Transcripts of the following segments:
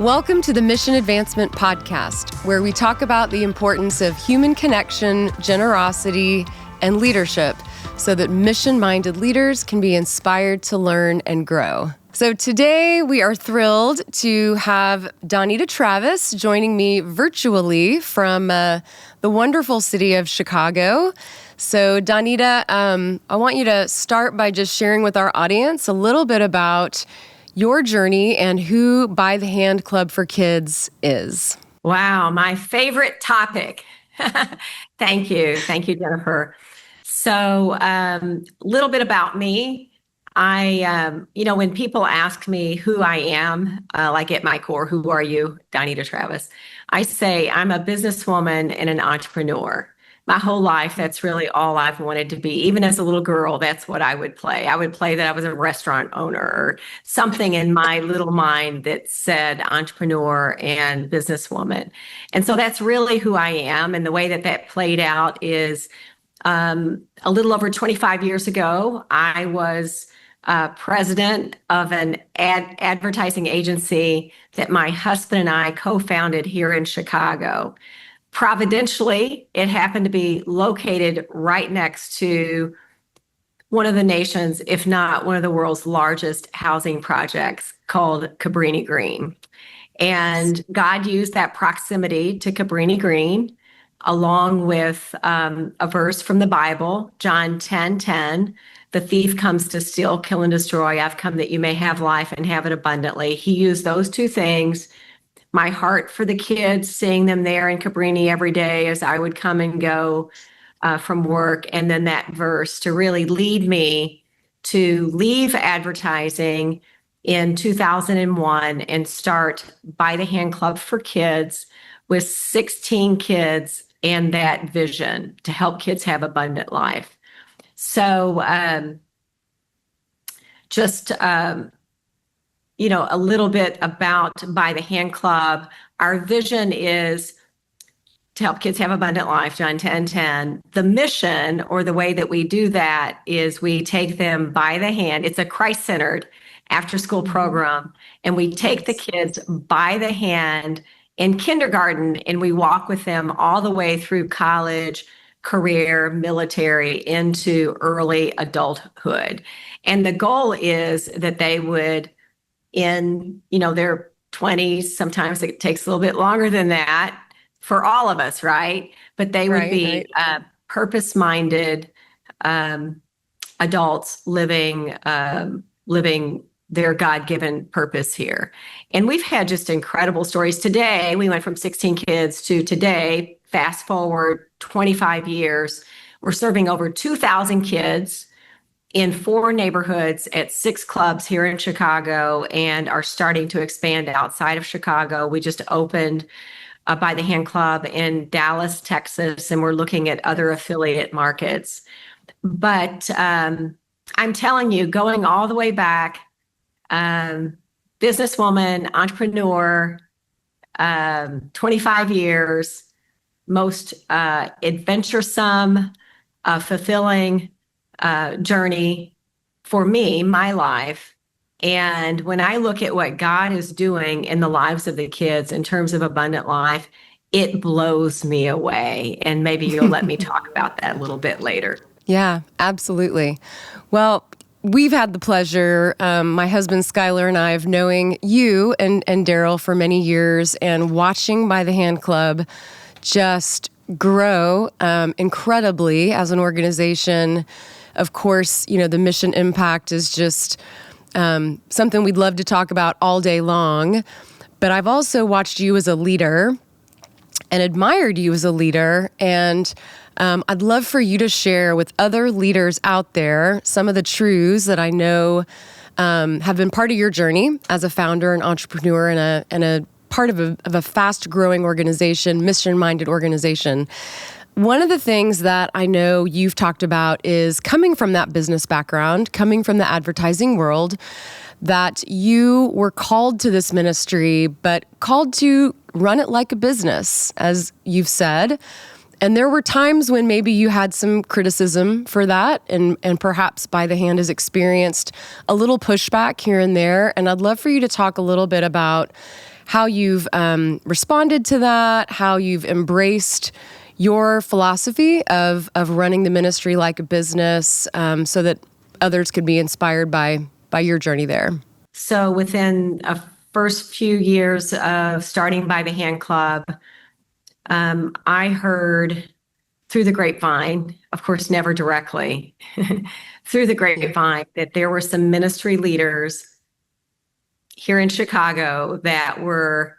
Welcome to the Mission Advancement Podcast, where we talk about the importance of human connection, generosity, and leadership so that mission-minded leaders can be inspired to learn and grow. So today we are thrilled to have Donnita Travis joining me virtually from the wonderful city of Chicago. So Donnita, I want you to start by just sharing with our audience a little bit about your journey and who By the Hand Club for Kids is. Wow, my favorite topic. Thank you. Thank you, Jennifer. So a little bit about me. When people ask me who I am, like at my core, who are you, Donnita Travis? I say I'm a businesswoman and an entrepreneur. My whole life, that's really all I've wanted to be. Even as a little girl, that's what I would play. I would play that I was a restaurant owner or something in my little mind that said entrepreneur and businesswoman. And so that's really who I am. And the way that played out is a little over 25 years ago, I was president of an advertising agency that my husband and I co-founded here in Chicago. Providentially, it happened to be located right next to one of the nation's, if not one of the world's largest housing projects called Cabrini Green. And God used that proximity to Cabrini Green, along with a verse from the Bible, John 10:10. The thief comes to steal, kill, and destroy. I've come that you may have life and have it abundantly. He used those two things. My heart for the kids, seeing them there in Cabrini every day as I would come and go from work, and then that verse to really lead me to leave advertising in 2001 and start By the Hand Club for Kids with 16 kids and that vision to help kids have abundant life. So a little bit about By the Hand Club. Our vision is to help kids have abundant life, John 10:10. The mission, or the way that we do that, is we take them by the hand. It's a Christ-centered after-school program, and we take the kids by the hand in kindergarten, and we walk with them all the way through college, career, military, into early adulthood. And the goal is that they would, in their 20s, sometimes it takes a little bit longer than that for all of us, right? But they would be purpose-minded adults living their God-given purpose here. And we've had just incredible stories. Today, we went from 16 kids to today, fast forward 25 years, we're serving over 2,000 kids in 4 neighborhoods at 6 clubs here in Chicago, and are starting to expand outside of Chicago. We just opened a By the Hand Club in Dallas, Texas, and we're looking at other affiliate markets. But I'm telling you, going all the way back, businesswoman, entrepreneur, 25 years, most adventuresome, fulfilling journey for me, my life. And when I look at what God is doing in the lives of the kids in terms of abundant life, it blows me away. And maybe you'll let me talk about that a little bit later. Yeah, absolutely. Well, we've had the pleasure, my husband Skylar and I, of knowing you and Daryl for many years and watching By the Hand Club just grow incredibly as an organization. Of course, the mission impact is just something we'd love to talk about all day long. But I've also watched you as a leader and admired you as a leader. And I'd love for you to share with other leaders out there some of the truths that I know have been part of your journey as a founder and entrepreneur and a part of a fast-growing organization, mission-minded organization. One of the things that I know you've talked about is coming from that business background, coming from the advertising world, that you were called to this ministry, but called to run it like a business, as you've said. And there were times when maybe you had some criticism for that, and perhaps By the Hand has experienced a little pushback here and there. And I'd love for you to talk a little bit about how you've responded to that, how you've embraced your philosophy of running the ministry like a business, so that others could be inspired by your journey there. So within a first few years of starting By the Hand Club, I heard through the grapevine, of course, never directly, through the grapevine, that there were some ministry leaders here in Chicago that were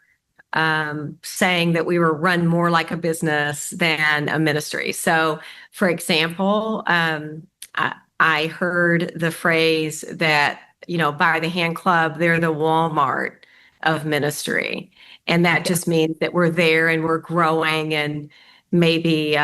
saying that we were run more like a business than a ministry. So, for example, I heard the phrase that, By the Hand Club, they're the Walmart of ministry. And that just means that we're there and we're growing and maybe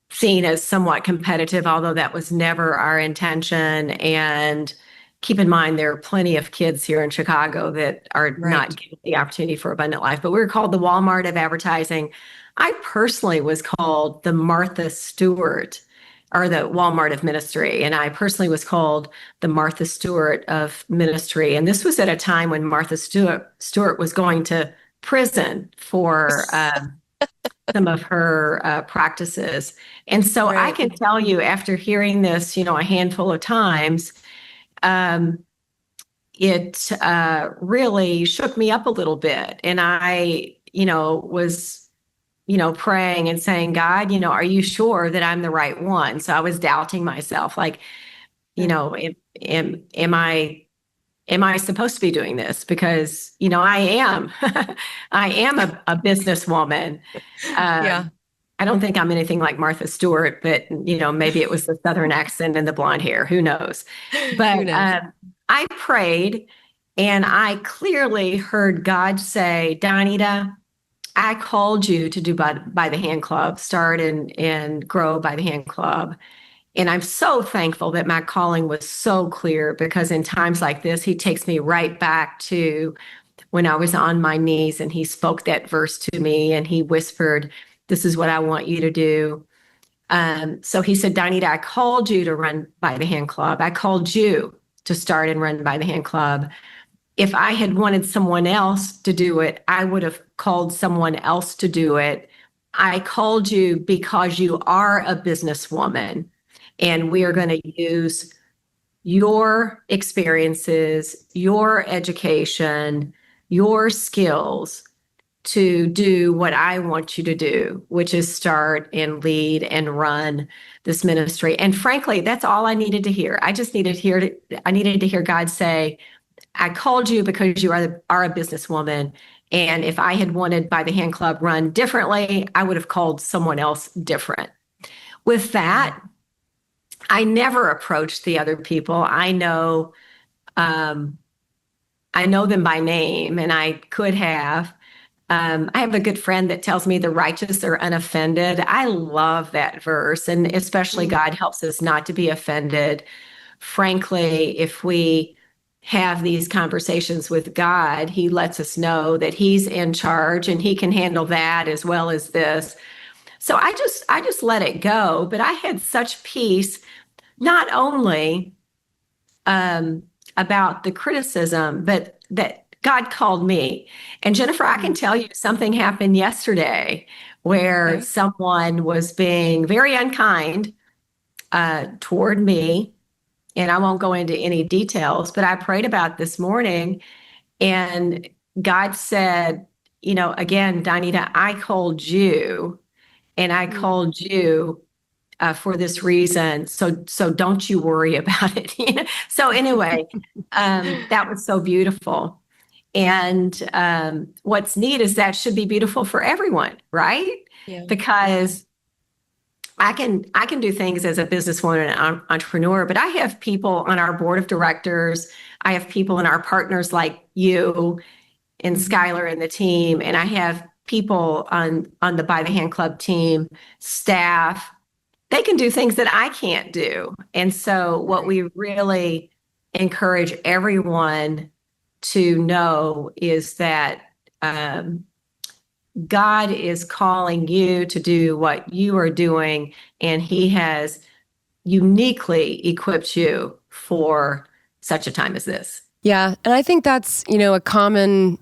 seen as somewhat competitive, although that was never our intention. And keep in mind, there are plenty of kids here in Chicago that are not given the opportunity for abundant life, but we were called the Walmart of advertising. I personally was called the Martha Stewart, or the Walmart of ministry. And I personally was called the Martha Stewart of ministry. And this was at a time when Martha Stewart was going to prison for some of her practices. And so I can tell you, after hearing this, a handful of times, it really shook me up a little bit. And I, was, praying and saying, God, are you sure that I'm the right one? So I was doubting myself, like, am I supposed to be doing this? Because, I am, I am a businesswoman. I don't think I'm anything like Martha Stewart, but, maybe it was the Southern accent and the blonde hair. Who knows? But I prayed, and I clearly heard God say, Donnita, I called you to do by the Hand Club, start and grow By the Hand Club. And I'm so thankful that my calling was so clear, because in times like this, he takes me right back to when I was on my knees and he spoke that verse to me and he whispered, this is what I want you to do. So he said, Donnita, I called you to run By the Hand Club. I called you to start and run By the Hand Club. If I had wanted someone else to do it, I would have called someone else to do it. I called you because you are a businesswoman, and we are going to use your experiences, your education, your skills to do what I want you to do, which is start and lead and run this ministry. And frankly, that's all I needed to hear. I needed to hear God say, I called you because you are a businesswoman. And if I had wanted By the Hand Club run differently, I would have called someone else different. With that, I never approached the other people. I know them by name, and I could have. I have a good friend that tells me the righteous are unoffended. I love that verse, and especially God helps us not to be offended. Frankly, if we have these conversations with God, he lets us know that he's in charge and he can handle that as well as this. So I just let it go. But I had such peace, not only about the criticism, but that God called me. And Jennifer, I can tell you something happened yesterday where someone was being very unkind toward me. And I won't go into any details, but I prayed about this morning, and God said, again, Donnita, I called you, and I called you for this reason. So don't you worry about it. So anyway, that was so beautiful. And what's neat is that should be beautiful for everyone, right? Yeah. Because I can do things as a businesswoman and entrepreneur, but I have people on our board of directors. I have people in our partners like you and Skylar and the team, and I have people on the By the Hand Club team, staff. They can do things that I can't do. And so what we really encourage everyone to know is that God is calling you to do what you are doing, and he has uniquely equipped you for such a time as this. Yeah. And I think that's, a common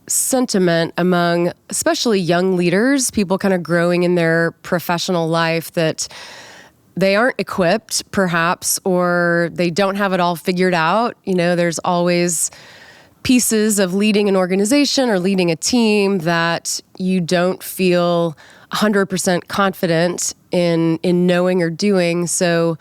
sentiment among especially young leaders, people kind of growing in their professional life, that they aren't equipped perhaps, or they don't have it all figured out. There's always pieces of leading an organization or leading a team that you don't feel 100% confident in knowing or doing. So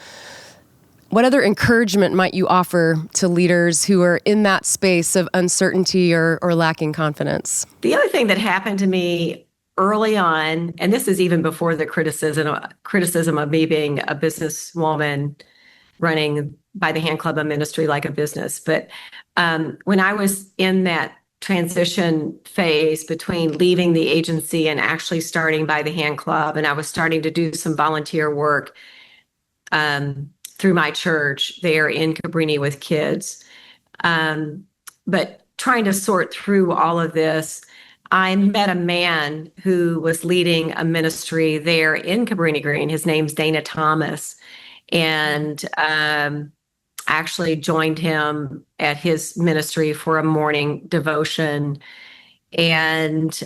what other encouragement might you offer to leaders who are in that space of uncertainty or lacking confidence? The other thing that happened to me early on, and this is even before the criticism of me being a businesswoman running by the Hand Club of Ministry like a business, but when I was in that transition phase between leaving the agency and actually starting by the Hand Club, and I was starting to do some volunteer work through my church there in Cabrini with kids. But trying to sort through all of this, I met a man who was leading a ministry there in Cabrini Green. His name's Donnita Travis. And actually joined him at his ministry for a morning devotion, and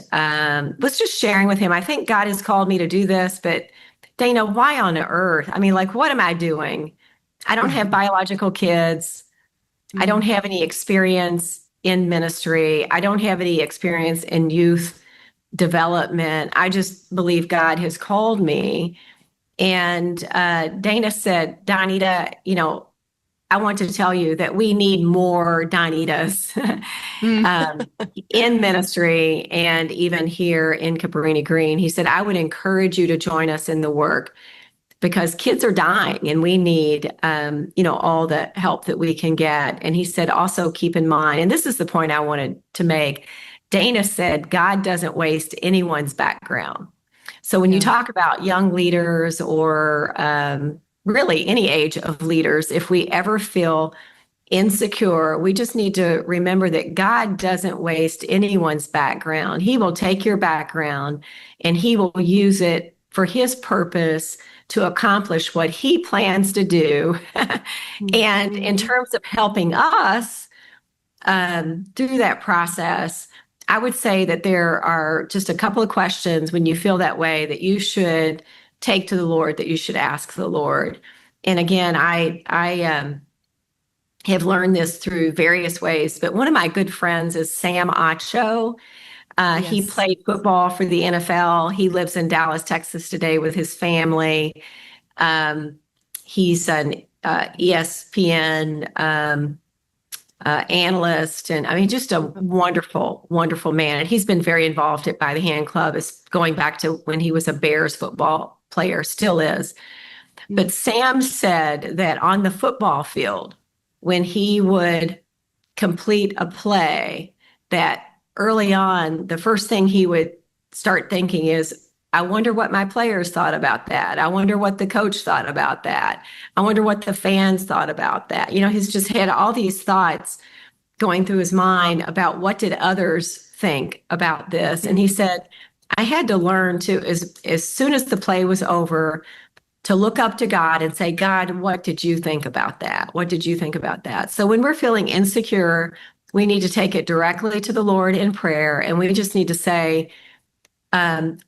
was just sharing with him, I think God has called me to do this, but Dana, why on earth? I mean, like, what am I doing? I don't have biological kids. I don't have any experience in ministry. I don't have any experience in youth development. I just believe God has called me. And Dana said, Donnita, I want to tell you that we need more Donnitas in ministry and even here in Cabrini Green. He said, I would encourage you to join us in the work because kids are dying and we need, all the help that we can get. And he said, also keep in mind, and this is the point I wanted to make, Dana said, God doesn't waste anyone's background. So when you talk about young leaders or really any age of leaders, if we ever feel insecure, we just need to remember that God doesn't waste anyone's background. He will take your background and he will use it for his purpose to accomplish what he plans to do. And in terms of helping us through that process, I would say that there are just a couple of questions when you feel that way that you should take to the Lord, that you should ask the Lord. And again, I have learned this through various ways, but one of my good friends is Sam Acho. Yes. He played football for the NFL. He lives in Dallas, Texas today with his family. He's an ESPN analyst, and I mean, just a wonderful, wonderful man. And he's been very involved by the Hand Club, is going back to when he was a Bears football player, still is. But Sam said that on the football field, when he would complete a play, that early on, the first thing he would start thinking is, I wonder what my players thought about that. I wonder what the coach thought about that. I wonder what the fans thought about that. He's just had all these thoughts going through his mind about what did others think about this. And he said, I had to learn to, as soon as the play was over, to look up to God and say, God, what did you think about that? What did you think about that? So when we're feeling insecure, we need to take it directly to the Lord in prayer. And we just need to say,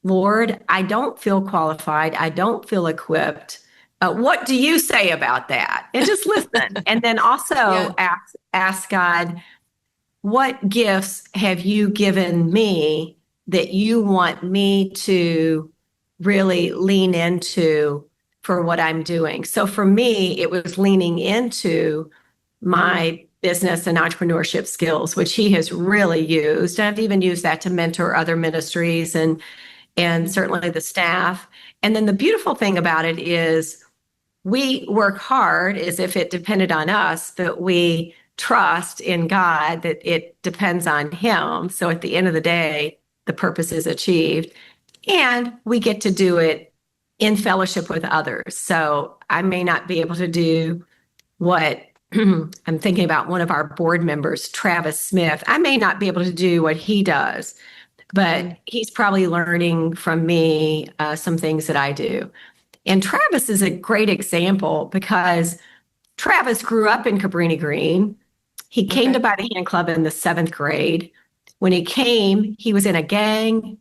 Lord, I don't feel qualified. I don't feel equipped. What do you say about that? And just listen. And then also ask God, what gifts have you given me that you want me to really lean into for what I'm doing? So for me, it was leaning into my business and entrepreneurship skills, which he has really used. I've even used that to mentor other ministries and certainly the staff. And then the beautiful thing about it is we work hard as if it depended on us, but we trust in God that it depends on him. So at the end of the day, the purpose is achieved, and we get to do it in fellowship with others. So I may not be able to do what I'm thinking about one of our board members, Travis Smith. I may not be able to do what he does, but he's probably learning from me some things that I do. And Travis is a great example because Travis grew up in Cabrini Green. He came to By the Hand Club in the 7th grade. When he came, he was in a gang.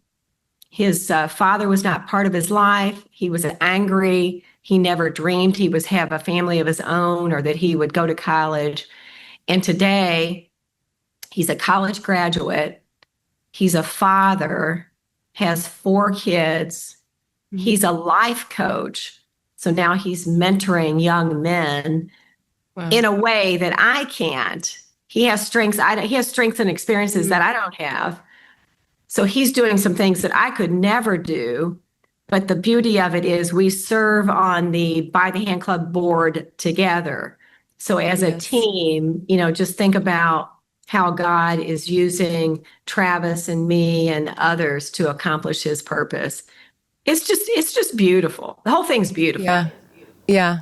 His father was not part of his life. He was angry. He never dreamed he would have a family of his own or that he would go to college. And today, he's a college graduate. He's a father, has 4 kids. He's a life coach. So now he's mentoring young men in a way that I can't. He has strengths. He has strengths and experiences that I don't have. So he's doing some things that I could never do. But the beauty of it is we serve on the By the Hand Club board together. So as a team, just think about how God is using Travis and me and others to accomplish his purpose. It's just beautiful. The whole thing's beautiful. Yeah. Yeah.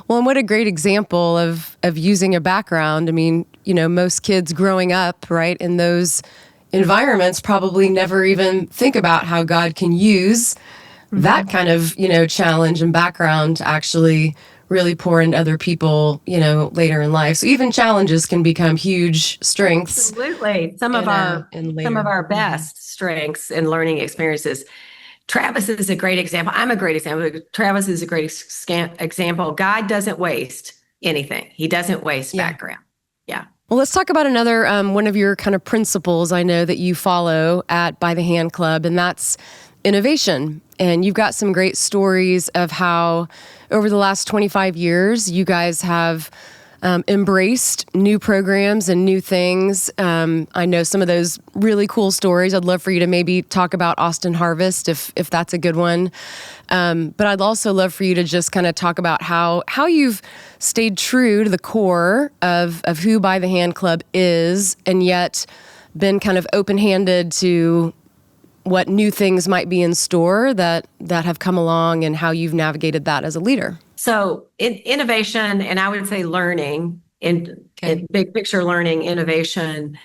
Well, and what a great example of using a background. I mean, most kids growing up, right, in those environments probably never even think about how God can use that kind of, challenge and background to actually really pour into other people, later in life. So even challenges can become huge strengths. Absolutely. Some of our best strengths and learning experiences. Travis is a great example. I'm a great example. Travis is a great example. God doesn't waste anything. He doesn't waste background. Yeah. Well, let's talk about another one of your kind of principles I know that you follow at By the Hand Club, and that's innovation. And you've got some great stories of how over the last 25 years, you guys have embraced new programs and new things. I know some of those really cool stories. I'd love for you to maybe talk about Austin Harvest if that's a good one. But I'd also love for you to just kind of talk about how you've stayed true to the core of who By the Hand Club is, and yet been kind of open-handed to what new things might be in store that have come along, and how you've navigated that as a leader. So innovation, and I would say learning, in big picture learning, innovation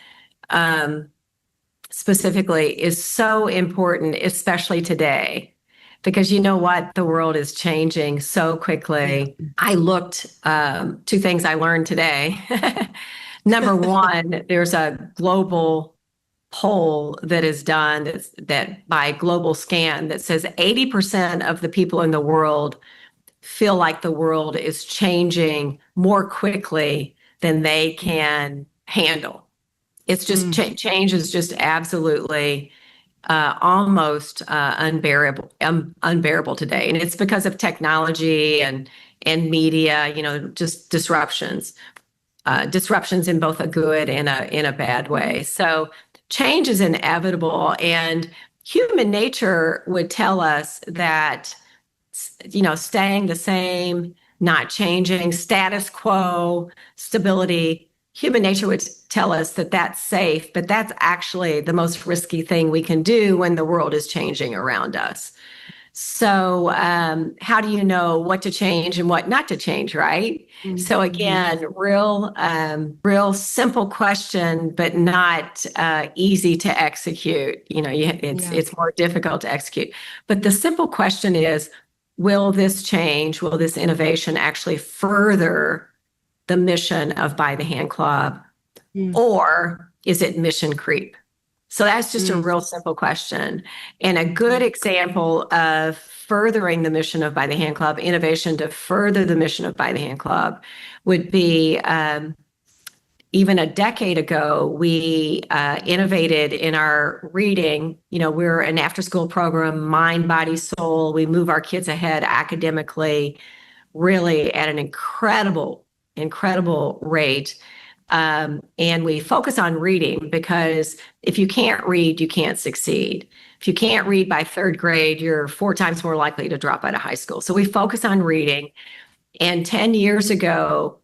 specifically is so important, especially today, because you know what? The world is changing so quickly. I looked, 2 things I learned today. Number one, there's a global poll that is done that by Global Scan that says 80% of the people in the world feel like the world is changing more quickly than they can handle. It's just change is just absolutely almost unbearable today, and it's because of technology and media. Just disruptions in both a good and in a bad way. So change is inevitable, and human nature would tell us that staying the same, not changing, status quo, stability. Human nature would tell us that that's safe, but that's actually the most risky thing we can do when the world is changing around us. So how do you know what to change and what not to change, right? Mm-hmm. So again, real simple question, but not easy to execute. It's more difficult to execute. But the simple question is, will this change, will this innovation actually further the mission of By the Hand Club, or is it mission creep? So that's just a real simple question. And a good example of furthering the mission of By the Hand Club, innovation to further the mission of By the Hand Club, would be even a decade ago, we innovated in our reading. We're an after-school program, mind, body, soul. We move our kids ahead academically, really at an incredible rate. And we focus on reading because if you can't read, you can't succeed. If you can't read by 3rd grade, you're 4 times more likely to drop out of high school. So we focus on reading. And 10 years ago,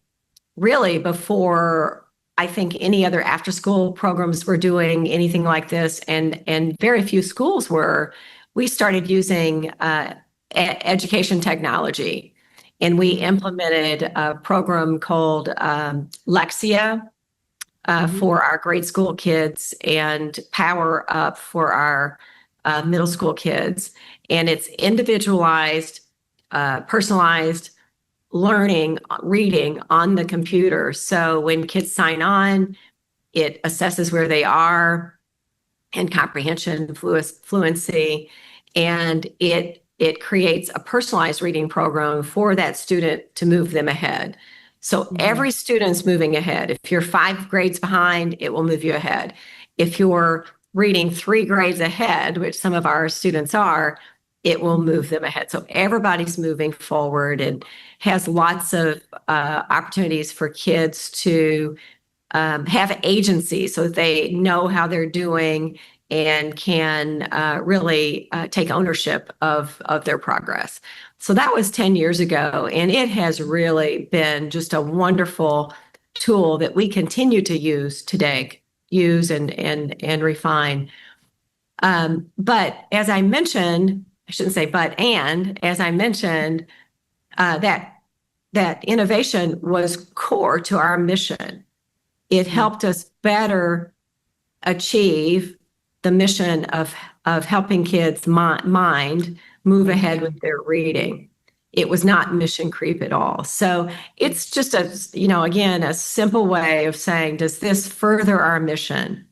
really before I think any other after school programs were doing anything like this, and very few schools were, we started using education technology. And we implemented a program called Lexia for our grade school kids and Power Up for our middle school kids. And it's individualized, personalized learning, reading on the computer. So when kids sign on, it assesses where they are. and comprehension, fluency, and it creates a personalized reading program for that student to move them ahead. So every student's moving ahead. If you're 5 grades behind, it will move you ahead. If you're reading 3 grades ahead, which some of our students are, it will move them ahead. So everybody's moving forward and has lots of opportunities for kids to have agency so that they know how they're doing and can really take ownership of their progress. So that was 10 years ago, and it has really been just a wonderful tool that we continue to use today, and refine. But as I mentioned, I shouldn't say but, and as I mentioned, that innovation was core to our mission. It helped us better achieve the mission of helping kids mind move ahead with their reading. It was not mission creep at all. So it's just again, a simple way of saying, does this further our mission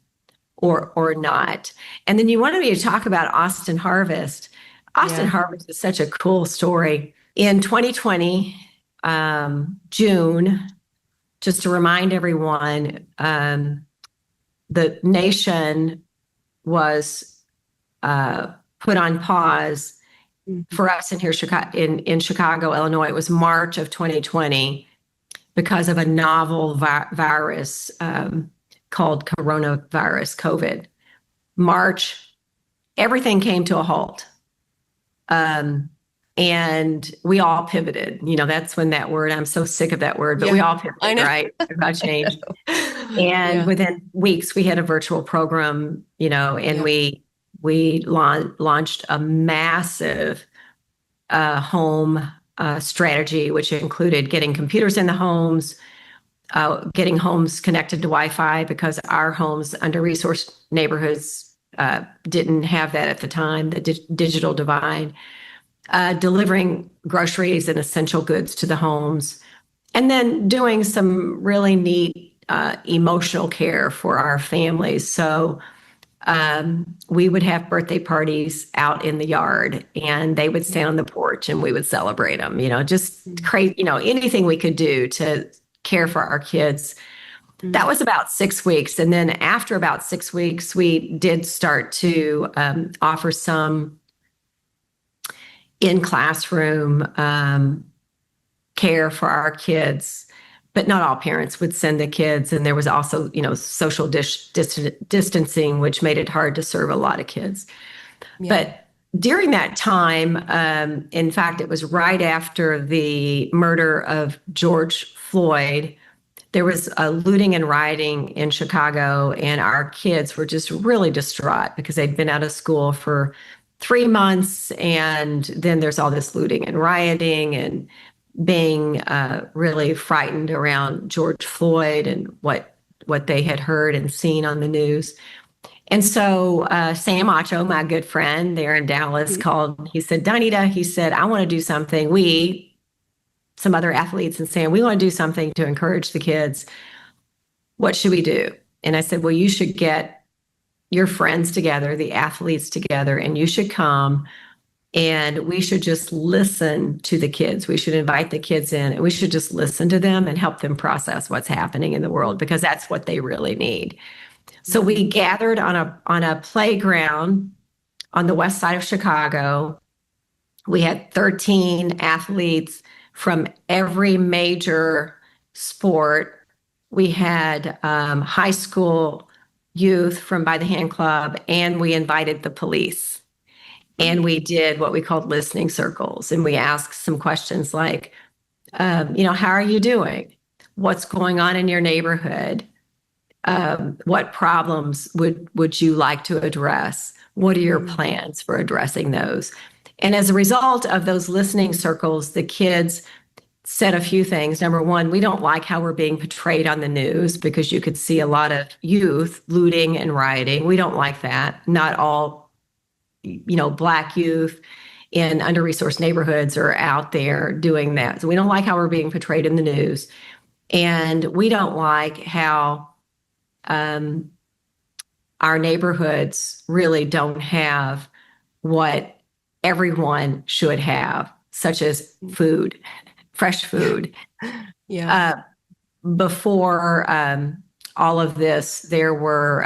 or not? And then you wanted me to talk about Austin Harvest. Austin Harvest is such a cool story. In 2020, June, just to remind everyone, the nation was put on pause. For us in Chicago, Illinois. It was March of 2020 because of a novel virus called coronavirus, COVID. March, everything came to a halt. And we all pivoted. That's when that word, I'm so sick of that word, but we all pivoted, right? About change. And within weeks, we had a virtual program, and we launched a massive home strategy, which included getting computers in the homes, getting homes connected to Wi-Fi, because our homes, under-resourced neighborhoods, didn't have that at the time, the digital divide, delivering groceries and essential goods to the homes, and then doing some really neat emotional care for our families. So we would have birthday parties out in the yard, and they would stand on the porch and we would celebrate them, just crazy, anything we could do to care for our kids. That was about 6 weeks. And then after about 6 weeks, we did start to offer some in-classroom care for our kids. But not all parents would send the kids. And there was also, social distancing, which made it hard to serve a lot of kids. Yeah. But during that time, in fact, it was right after the murder of George Floyd, there was a looting and rioting in Chicago, and our kids were just really distraught because they'd been out of school for 3 months. And then there's all this looting and rioting and being really frightened around George Floyd and what they had heard and seen on the news. And so Sam Acho, my good friend there in Dallas, called. He said, Donnita, he said, I want to do something. Some other athletes, and Sam, we want to do something to encourage the kids. What should we do? And I said, well, you should get your friends together, the athletes together, and you should come. And we should just listen to the kids. We should invite the kids in, and we should just listen to them and help them process what's happening in the world, because that's what they really need. So we gathered on a playground on the west side of Chicago. We had 13 athletes from every major sport. We had high school youth from By the Hand Club, and we invited the police. And we did what we called listening circles. And we asked some questions like, how are you doing? What's going on in your neighborhood? What problems would you like to address? What are your plans for addressing those? And as a result of those listening circles, the kids said a few things. Number one, we don't like how we're being portrayed on the news, because you could see a lot of youth looting and rioting. We don't like that. Not all Black youth in under-resourced neighborhoods are out there doing that. So we don't like how we're being portrayed in the news. And we don't like how our neighborhoods really don't have what everyone should have, such as food, fresh food. Yeah. Before all of this, there were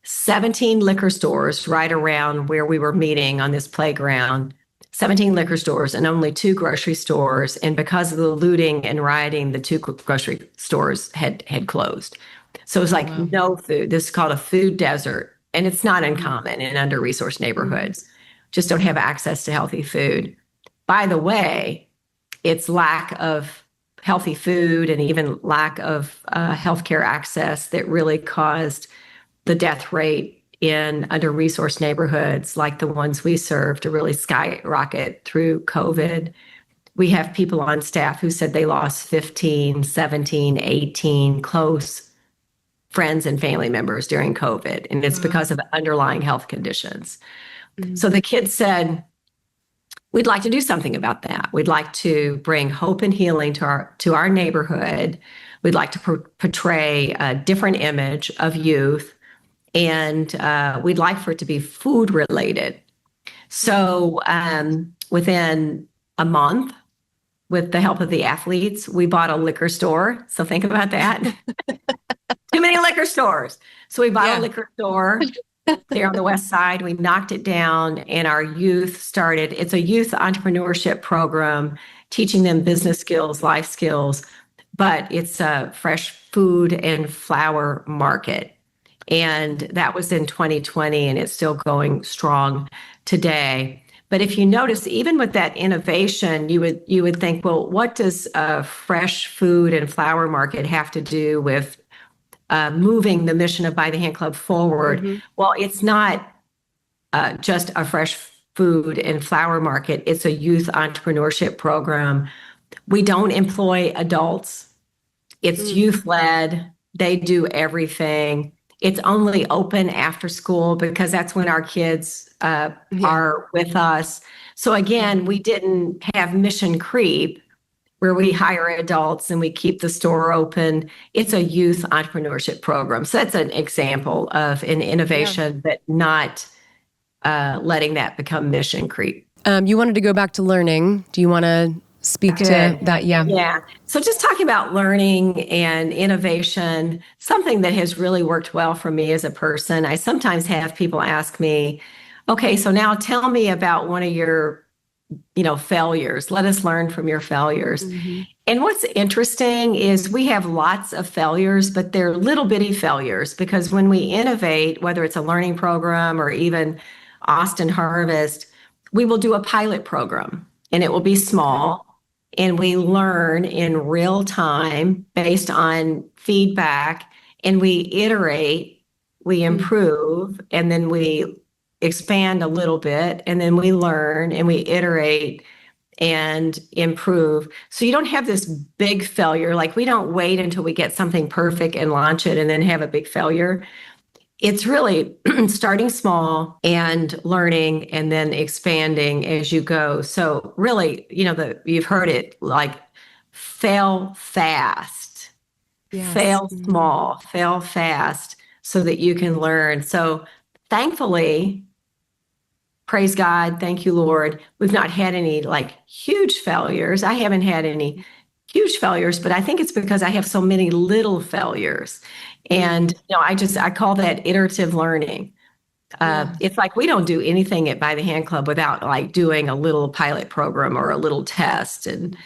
17 liquor stores right around where we were meeting on this playground. 17 liquor stores and only 2 grocery stores. And because of the looting and rioting, the 2 grocery stores had closed. So it was like no food. This is called a food desert. And it's not uncommon in under-resourced neighborhoods. Just don't have access to healthy food. By the way, it's lack of healthy food and even lack of healthcare access that really caused the death rate in under-resourced neighborhoods like the ones we serve to really skyrocket through COVID. We have people on staff who said they lost 15, 17, 18 close friends and family members during COVID, and it's because of underlying health conditions. So the kids said, we'd like to do something about that. We'd like to bring hope and healing to our neighborhood. We'd like to portray a different image of youth, and we'd like for it to be food related. So within a month, with the help of the athletes, we bought a liquor store. So think about that. Too many liquor stores. So we bought a liquor store there on the west side. We knocked it down, and our youth started. It's a youth entrepreneurship program, teaching them business skills, life skills, but it's a fresh food and flower market. And that was in 2020, and it's still going strong today. But if you notice, even with that innovation, you would think, well, what does a fresh food and flower market have to do with moving the mission of By the Hand Club forward? Well, it's not just a fresh food and flower market. It's a youth entrepreneurship program. We don't employ adults. It's youth-led. They do everything. It's only open after school because that's when our kids are with us. So again, we didn't have mission creep where we hire adults and we keep the store open. It's a youth entrepreneurship program. So that's an example of an innovation, but not letting that become mission creep. You wanted to go back to learning. Do you want to speak to that? Yeah. So just talking about learning and innovation, something that has really worked well for me as a person. I sometimes have people ask me, okay, so now tell me about one of your failures. Let us learn from your failures. And what's interesting is we have lots of failures, but they're little bitty failures, because when we innovate, whether it's a learning program or even Austin Harvest, we will do a pilot program, and it will be small, and we learn in real time based on feedback, and we iterate, we improve, and then we expand a little bit, and then we learn and we iterate and improve. So you don't have this big failure. Like, we don't wait until we get something perfect and launch it and then have a big failure. It's really starting small and learning and then expanding as you go. So really, you've heard it, like, fail fast, fail small, fail fast, so that you can learn. So thankfully, praise God, thank you, Lord, we've not had any huge failures. I haven't had any huge failures, but I think it's because I have so many little failures. And I call that iterative learning. It's like we don't do anything at By the Hand Club without doing a little pilot program or a little test and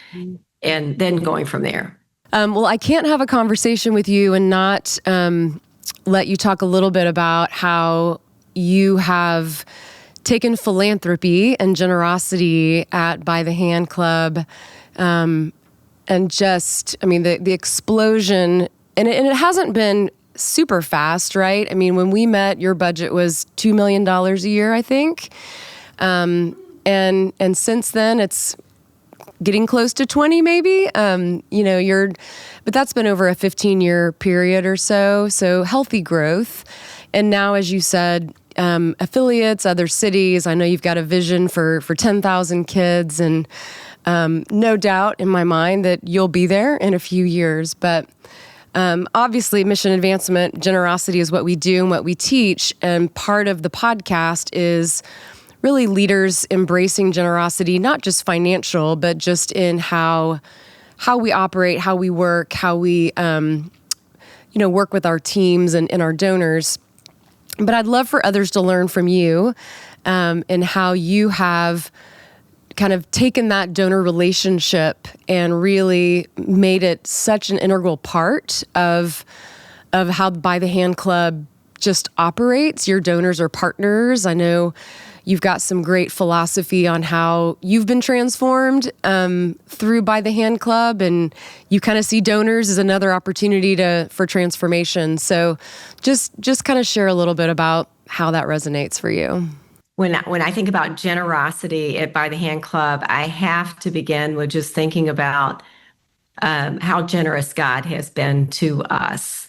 then going from there. Well, I can't have a conversation with you and not let you talk a little bit about how you have taken philanthropy and generosity at By the Hand Club, and the explosion, and it hasn't been super fast, right? I mean, when we met, your budget was $2 million a year, I think, and since then it's getting close to 20, maybe. But that's been over a 15-year period or so. So healthy growth, and now, as you said, affiliates, other cities. I know you've got a vision for 10,000 kids, and no doubt in my mind that you'll be there in a few years. But Obviously, mission advancement, generosity is what we do and what we teach. And part of the podcast is really leaders embracing generosity, not just financial, but just in how we operate, how we work, how we work with our teams and our donors. But I'd love for others to learn from you and how you have kind of taken that donor relationship and really made it such an integral part of how By the Hand Club just operates. Your donors are partners. I know you've got some great philosophy on how you've been transformed through By the Hand Club, and you kind of see donors as another opportunity for transformation. So just kind of share a little bit about how that resonates for you. When I think about generosity at By the Hand Club, I have to begin with just thinking about how generous God has been to us.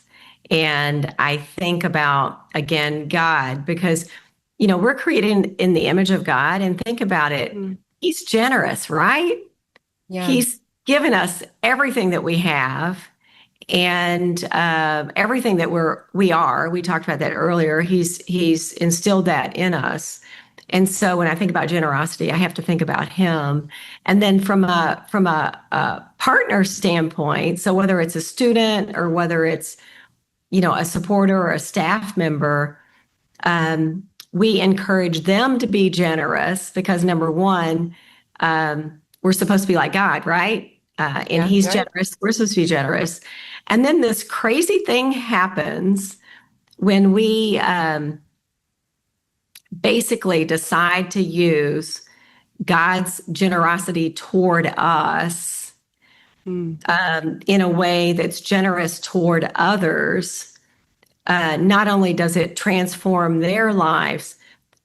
And I think about, again, God, because, we're created in the image of God, and think about it. He's generous, right? Yeah. He's given us everything that we have and everything that we are. We talked about that earlier. He's instilled that in us. And so when I think about generosity, I have to think about him. And then from a partner standpoint, so whether it's a student or whether it's, a supporter or a staff member, we encourage them to be generous because number one, we're supposed to be like God, right? And he's right. generous. We're supposed to be generous. And then this crazy thing happens when we basically decide to use God's generosity toward us in a way that's generous toward others. Not only does it transform their lives,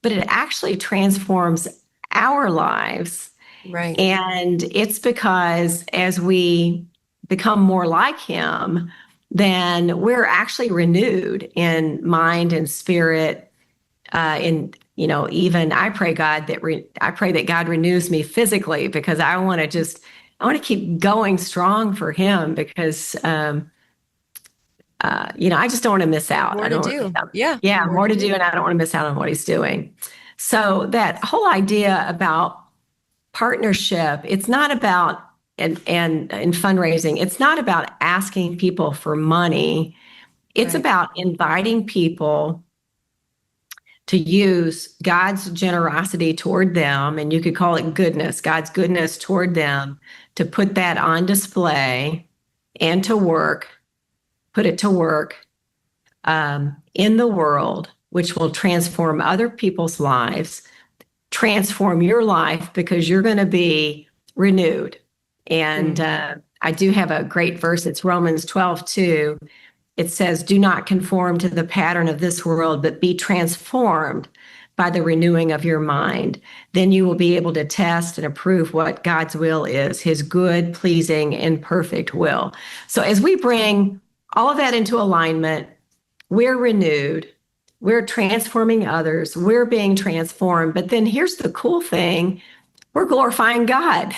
but it actually transforms our lives. Right. And it's because as we become more like him, then we're actually renewed in mind and spirit. Even I pray that God renews me physically because I want to keep going strong for him because, I just don't want to miss out. More I to don't do. want to Yeah. Yeah, more to do. And I don't want to miss out on what he's doing. So that whole idea about partnership, it's not about, and in fundraising, it's not about asking people for money. It's Right. about inviting people to use God's generosity toward them, and you could call it goodness, God's goodness toward them, to put that on display and put it to work in the world, which will transform other people's lives, transform your life because you're going to be renewed. And I do have a great verse. It's Romans 12:2. It says, "Do not conform to the pattern of this world, but be transformed by the renewing of your mind. Then you will be able to test and approve what God's will is, his good, pleasing, and perfect will." So as we bring all of that into alignment, we're renewed, we're transforming others, we're being transformed. But then here's the cool thing, we're glorifying God.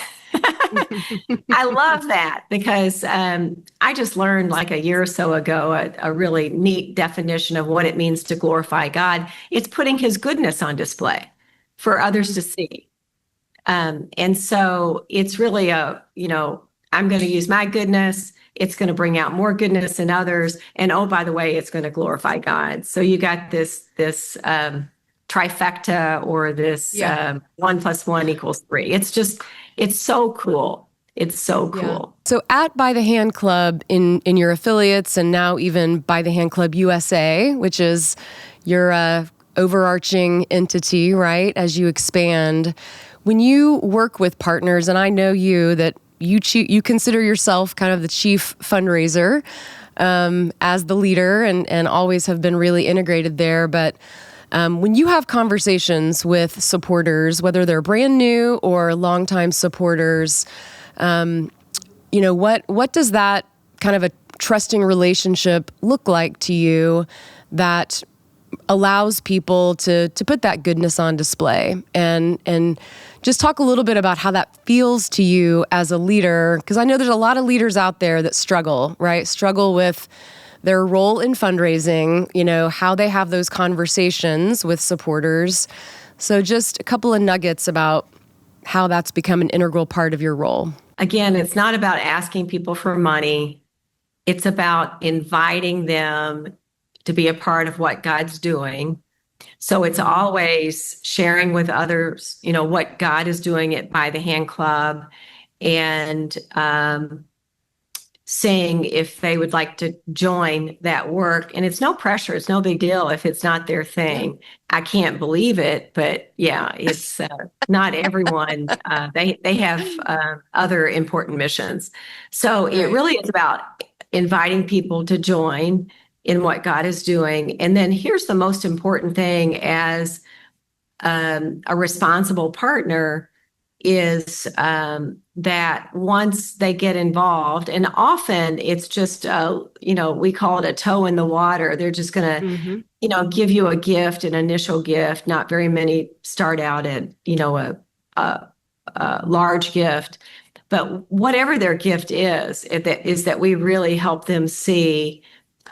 I love that because I just learned like a year or so ago a really neat definition of what it means to glorify God. It's putting his goodness on display for others to see. And so it's really I'm going to use my goodness. It's going to bring out more goodness in others. And oh, by the way, it's going to glorify God. So you got this trifecta or this 1 + 1 = 3. It's so cool. It's so cool. Yeah. So at By the Hand Club in your affiliates and now even By the Hand Club USA, which is your overarching entity, right, as you expand, when you work with partners, and I know that you consider yourself kind of the chief fundraiser as the leader and always have been really integrated there. But when you have conversations with supporters, whether they're brand new or longtime supporters, what does that kind of a trusting relationship look like to you that allows people to put that goodness on display, and just talk a little bit about how that feels to you as a leader, because I know there's a lot of leaders out there that struggle with their role in fundraising, how they have those conversations with supporters. So just a couple of nuggets about how that's become an integral part of your role. Again, it's not about asking people for money. It's about inviting them to be a part of what God's doing. So it's always sharing with others, what God is doing at By the Hand Club, and saying if they would like to join that work. And it's no pressure. It's no big deal if it's not their thing. Yeah. I can't believe it, but yeah, it's not everyone. They have other important missions. So it really is about inviting people to join in what God is doing. And then here's the most important thing as a responsible partner is that once they get involved, and often it's just, we call it a toe in the water. They're just going to, give you a gift, an initial gift. Not very many start out at, a large gift. But whatever their gift is that we really help them see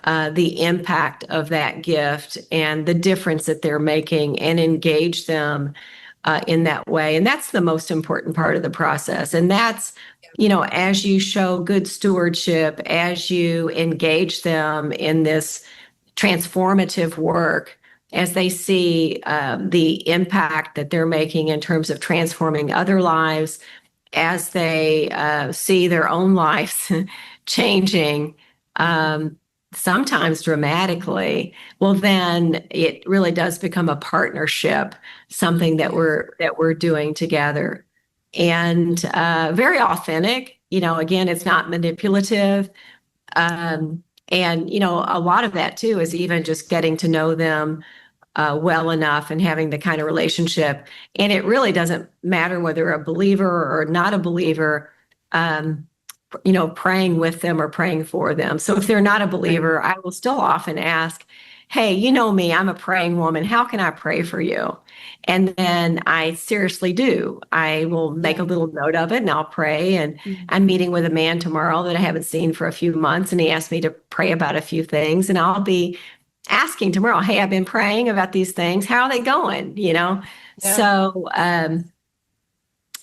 the impact of that gift and the difference that they're making, and engage them in that way. And that's the most important part of the process. And that's, as you show good stewardship, as you engage them in this transformative work, as they see the impact that they're making in terms of transforming other lives, as they see their own lives changing, sometimes dramatically, well, then it really does become a partnership, something that we're doing together, and very authentic. Again, it's not manipulative, and a lot of that too is even just getting to know them well enough and having the kind of relationship. And it really doesn't matter whether a believer or not a believer. Praying with them or praying for them. So if they're not a believer, I will still often ask, hey, you know me, I'm a praying woman. How can I pray for you? And then I seriously do. I will make a little note of it and I'll pray. And I'm meeting with a man tomorrow that I haven't seen for a few months. And he asked me to pray about a few things. And I'll be asking tomorrow, hey, I've been praying about these things. How are they going? Yeah. So,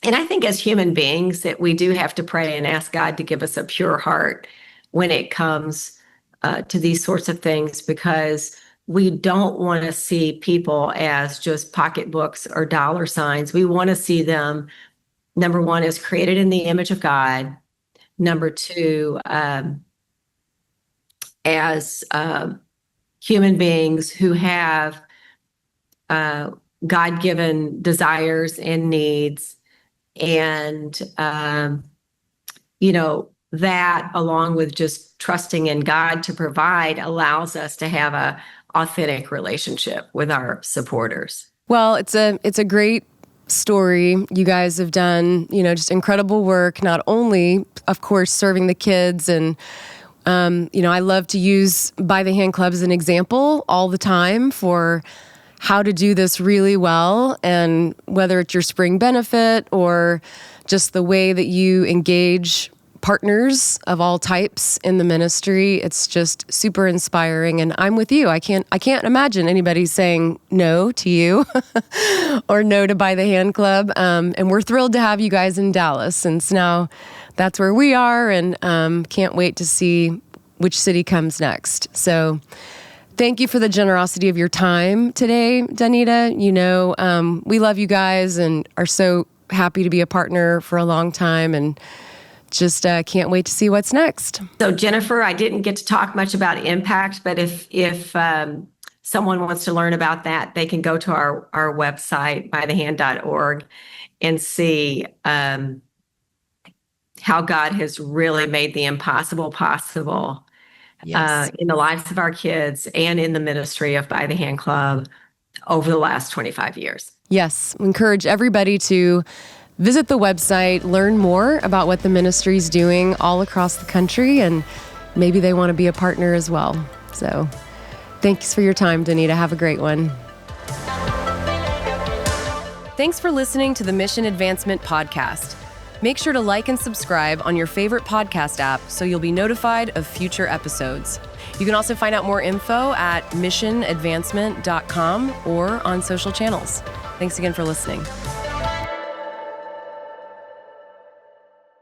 and I think as human beings that we do have to pray and ask God to give us a pure heart when it comes to these sorts of things, because we don't want to see people as just pocketbooks or dollar signs. We want to see them, number one, as created in the image of God. Number two, as human beings who have God-given desires and needs. And, that along with just trusting in God to provide allows us to have a authentic relationship with our supporters. Well, it's a great story. You guys have done, just incredible work, not only, of course, serving the kids. And, I love to use By the Hand Club as an example all the time for how to do this really well. And whether it's your spring benefit or just the way that you engage partners of all types in the ministry, it's just super inspiring. And I'm with you. I can't imagine anybody saying no to you or no to By the Hand Club. And we're thrilled to have you guys in Dallas, since now that's where we are, and can't wait to see which city comes next. So thank you for the generosity of your time today, Donnita. We love you guys and are so happy to be a partner for a long time, and just can't wait to see what's next. So Jennifer, I didn't get to talk much about impact, but if someone wants to learn about that, they can go to our website, bythehand.org, and see how God has really made the impossible possible. Yes. In the lives of our kids and in the ministry of By the Hand Club over the last 25 years. Yes, encourage everybody to visit the website, learn more about what the ministry is doing all across the country, and maybe they want to be a partner as well. So Thanks for your time, Donnita. Have a great one. Thanks for listening to the Mission Advancement Podcast. Make sure to like and subscribe on your favorite podcast app so you'll be notified of future episodes. You can also find out more info at missionadvancement.com or on social channels. Thanks again for listening.